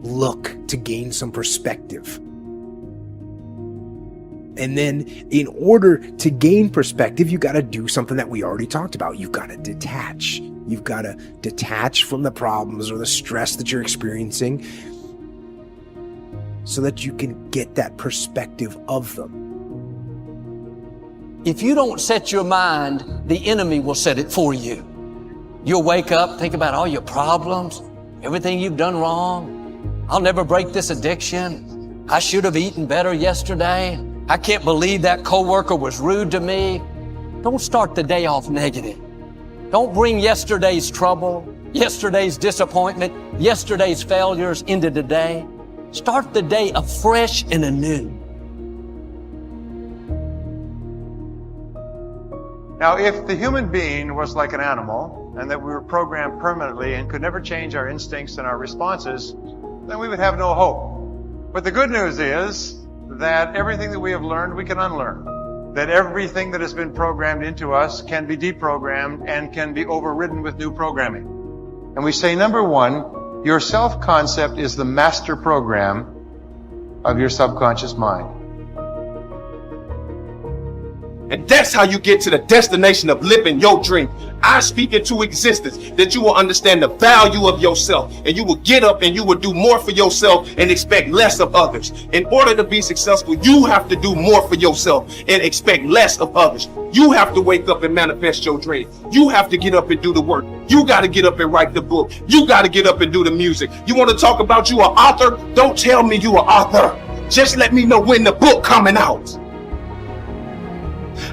look to gain some perspective. And then in order to gain perspective, you got to do something that we already talked about. You've got to detach. You've got to detach from the problems or the stress that you're experiencing so that you can get that perspective of them. If you don't set your mind, the enemy will set it for you. You'll wake up, think about all your problems, everything you've done wrong. I'll never break this addiction. I should have eaten better yesterday. I can't believe that coworker was rude to me. Don't start the day off negative. Don't bring yesterday's trouble, yesterday's disappointment, yesterday's failures into today. Start the day afresh and anew. Now, if the human being was like an animal and that we were programmed permanently and could never change our instincts and our responses, then we would have no hope. But the good news is that everything that we have learned, we can unlearn. That everything that has been programmed into us can be deprogrammed and can be overridden with new programming. And we say, number one, your self-concept is the master program of your subconscious mind. And that's how you get to the destination of living your dream. I speak into existence that you will understand the value of yourself, and you will get up and you will do more for yourself and expect less of others. In order to be successful, you have to do more for yourself and expect less of others. You have to wake up and manifest your dream. You have to get up and do the work. You got to get up and write the book. You got to get up and do the music. You want to talk about you an author? Don't tell me you an author. Just let me know when the book coming out.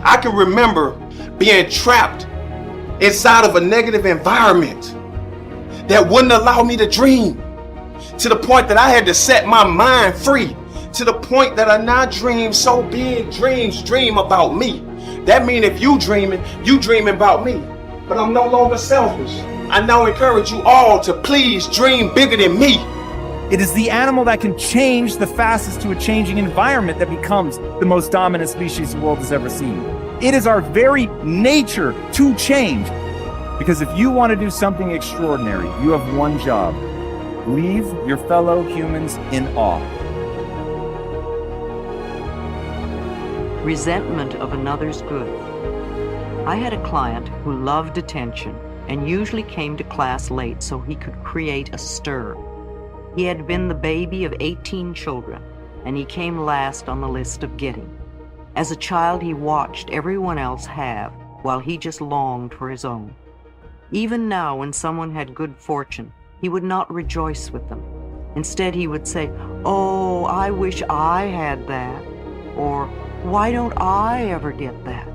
I can remember being trapped inside of a negative environment that wouldn't allow me to dream, to the point that I had to set my mind free, to the point that I now dream so big, dream about me. That means if you dreaming about me. But I'm no longer selfish. I now encourage you all to please dream bigger than me. It is the animal that can change the fastest to a changing environment that becomes the most dominant species the world has ever seen. It is our very nature to change. Because if you want to do something extraordinary, you have one job. Leave your fellow humans in awe. Resentment of another's good. I had a client who loved attention and usually came to class late so he could create a stir. He had been the baby of 18 children, and he came last on the list of getting. As a child, he watched everyone else have, while he just longed for his own. Even now, when someone had good fortune, he would not rejoice with them. Instead, he would say, "Oh, I wish I had that," or "Why don't I ever get that?"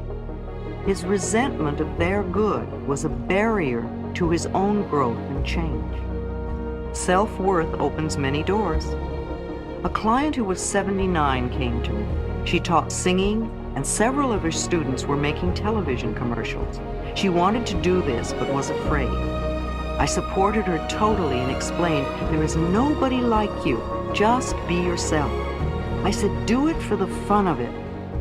His resentment of their good was a barrier to his own growth and change. Self-worth opens many doors. A client who was 79 came to me. She taught singing, and several of her students were making television commercials. She wanted to do this, but was afraid. I supported her totally and explained, "There is nobody like you. Just be yourself." I said, "Do it for the fun of it.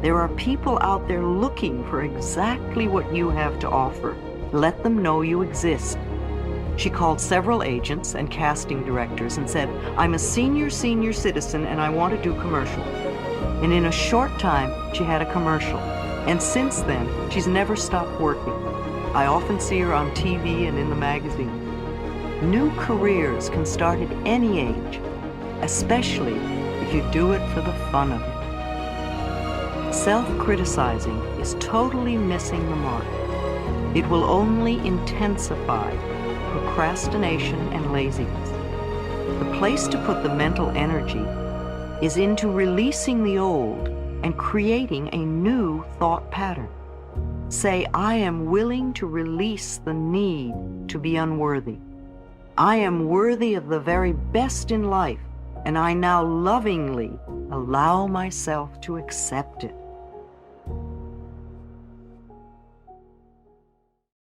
There are people out there looking for exactly what you have to offer. Let them know you exist." She called several agents and casting directors and said, "I'm a senior citizen and I want to do commercials." And in a short time, she had a commercial. And since then, she's never stopped working. I often see her on TV and in the magazines. New careers can start at any age, especially if you do it for the fun of it. Self-criticizing is totally missing the mark. It will only intensify procrastination and laziness. The place to put the mental energy is into releasing the old and creating a new thought pattern. Say, "I am willing to release the need to be unworthy. I am worthy of the very best in life, and I now lovingly allow myself to accept it."